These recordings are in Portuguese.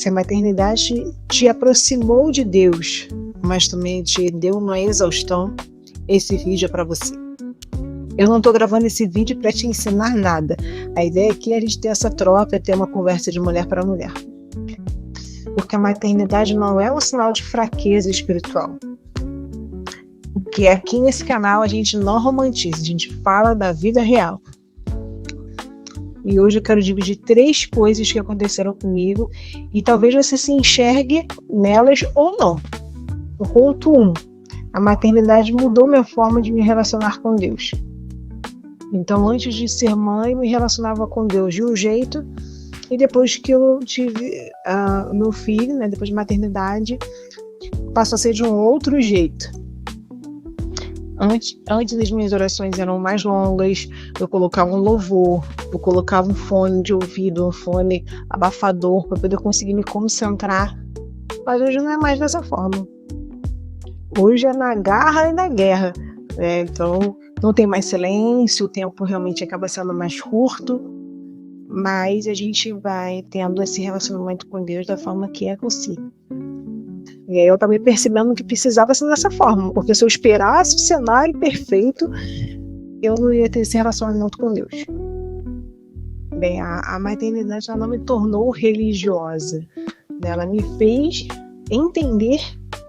Se a maternidade te aproximou de Deus, mas também te deu uma exaustão, esse vídeo é para você. Eu não estou gravando esse vídeo para te ensinar nada. A ideia aqui é a gente ter essa troca, ter uma conversa de mulher para mulher. Porque a maternidade não é um sinal de fraqueza espiritual. Porque aqui nesse canal a gente não romantiza, a gente fala da vida real. E hoje eu quero dividir 3 coisas que aconteceram comigo e talvez você se enxergue nelas ou não. O ponto 1. A maternidade mudou minha forma de me relacionar com Deus. Então, antes de ser mãe, eu me relacionava com Deus de um jeito, e depois que eu tive meu filho, né, depois de maternidade, passou a ser de um outro jeito. Antes as minhas orações eram mais longas, eu colocava um louvor, eu colocava um fone de ouvido, um fone abafador para poder conseguir me concentrar. Mas hoje não é mais dessa forma. Hoje é na garra e na guerra, né? Então não tem mais silêncio, o tempo realmente acaba sendo mais curto, mas a gente vai tendo esse relacionamento com Deus da forma que é possível. E aí eu também percebendo que precisava ser dessa forma, porque se eu esperasse o cenário perfeito, eu não ia ter esse relacionamento com Deus. Bem, a maternidade ela não me tornou religiosa, né? Ela me fez entender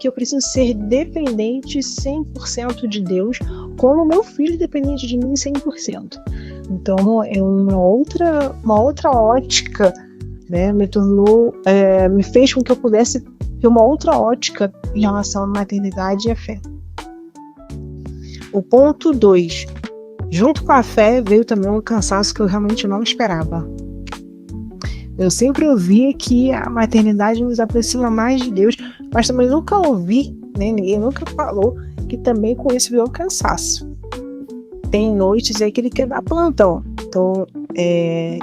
que eu preciso ser dependente 100% de Deus, como meu filho dependente de mim 100%. Então é uma outra ótica, né? Me fez com que eu pudesse ter uma outra ótica em relação à maternidade e à fé. O ponto 2. Junto com a fé veio também um cansaço que eu realmente não esperava. Eu sempre ouvi que a maternidade nos aproxima mais de Deus, mas também nunca ouvi, né, ninguém nunca falou que também com isso veio o cansaço. Tem noites aí que ele quer dar plantão. Então,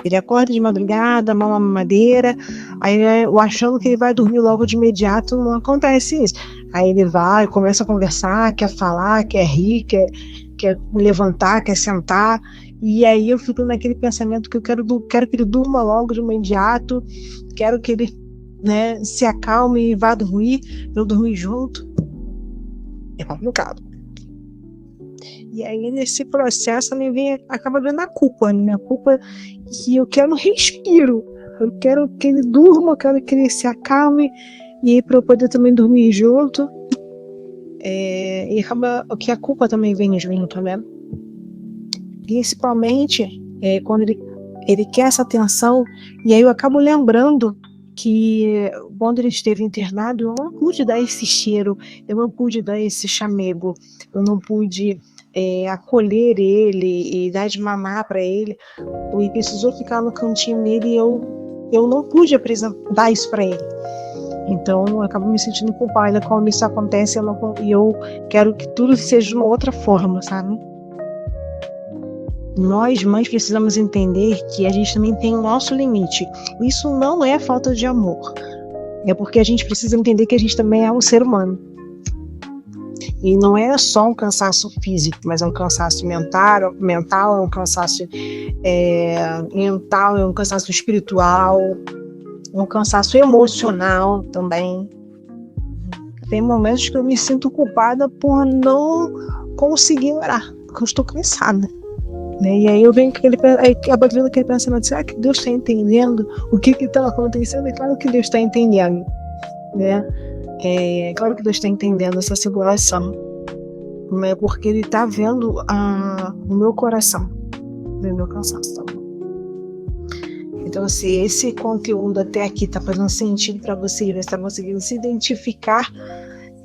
ele acorda de madrugada, mama mamadeira, aí eu achando que ele vai dormir logo de imediato, não acontece isso. Aí ele vai, começa a conversar, quer falar, quer rir, quer levantar, quer sentar, e aí eu fico naquele pensamento que eu quero que ele durma logo de imediato, quero que ele, né, se acalme e vá dormir, eu dormir junto. É complicado. E aí nesse processo também acaba vendo a culpa, né? A culpa que eu quero um respiro, eu quero que ele durma, eu quero que ele se acalme, e aí para eu poder também dormir junto. E acaba que a culpa também vem junto, né? Principalmente quando ele quer essa atenção, e aí eu acabo lembrando que quando ele esteve internado eu não pude dar esse cheiro, eu não pude dar esse chamego, eu não pude acolher ele e dar de mamar para ele, ele precisou ficar no cantinho dele e eu não pude dar isso para ele. Então eu acabo me sentindo culpada quando isso acontece e eu quero que tudo seja de uma outra forma, sabe? Nós, mães, precisamos entender que a gente também tem o nosso limite. Isso não é falta de amor. É porque a gente precisa entender que a gente também é um ser humano. E não é só um cansaço físico, mas é um cansaço mental, é um cansaço mental, é um cansaço espiritual, um cansaço emocional também. Tem momentos que eu me sinto culpada por não conseguir orar, porque eu estou cansada, né? E aí eu venho acaba vindo aquele pensamento, será que Deus está entendendo o que está acontecendo? É claro que Deus está entendendo, né? É claro que Deus está entendendo essa situação, né? Porque Ele está vendo o meu coração, o meu cansaço. Então, se esse conteúdo até aqui está fazendo sentido para você, você está conseguindo se identificar,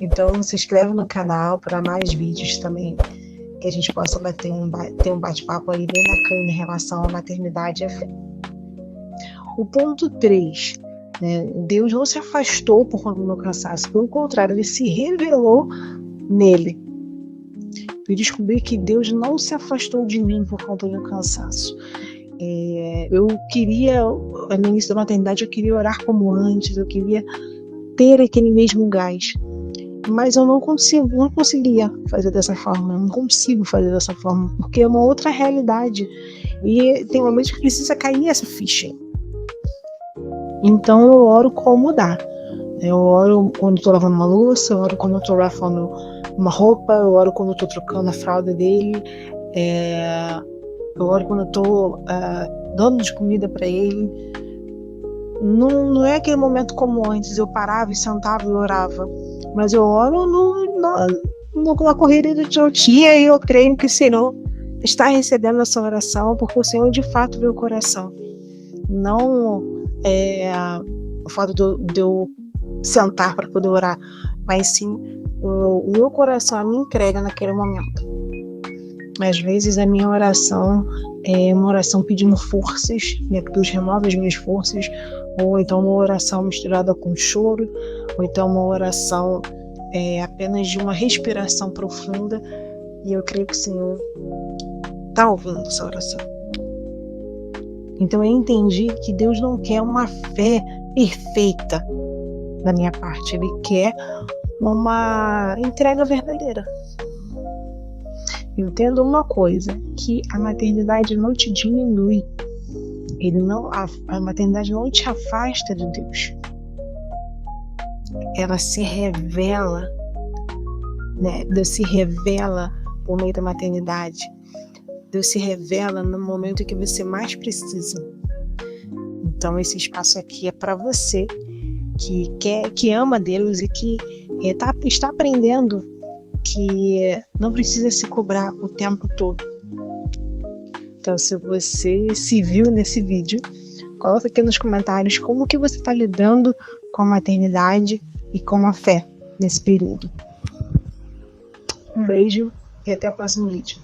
então se inscreve no canal para mais vídeos também, que a gente possa ter um bate-papo aí bem bacana em relação à maternidade e à fé. O ponto 3, né? Deus não se afastou por conta do meu cansaço, pelo contrário, Ele se revelou nele. Eu descobri que Deus não se afastou de mim por conta do meu cansaço. Eu queria, no início da maternidade, eu queria orar como antes, eu queria ter aquele mesmo gás, mas eu não conseguia fazer dessa forma, eu não consigo fazer dessa forma, porque é uma outra realidade, e tem momentos que precisa cair essa ficha. Então eu oro como mudar. Eu oro quando estou lavando uma louça, eu oro quando eu estou lavando uma roupa, eu oro quando eu estou trocando a fralda dele, eu oro quando eu estou dando de comida para ele. Não é aquele momento como antes, eu parava e sentava e orava, mas eu oro na correria do dia, e eu creio que o Senhor está recebendo essa oração, porque o Senhor de fato vê o coração. Não o fato de eu sentar para poder orar, mas sim o meu coração, a minha entrega naquele momento. Às vezes a minha oração é uma oração pedindo forças, né, que Deus remove as minhas forças, ou então uma oração misturada com choro, ou então uma oração apenas de uma respiração profunda, e eu creio que o Senhor está ouvindo essa oração. Então eu entendi que Deus não quer uma fé perfeita da minha parte, Ele quer uma entrega verdadeira. Entenda uma coisa, que a maternidade não te diminui, a maternidade não te afasta de Deus. Ela se revela, né? Deus se revela por meio da maternidade. Deus se revela no momento que você mais precisa. Então esse espaço aqui é para você que ama Deus e que está aprendendo que não precisa se cobrar o tempo todo. Então, se você se viu nesse vídeo, coloca aqui nos comentários como que você está lidando com a maternidade e com a fé nesse período. Um beijo e até o próximo vídeo.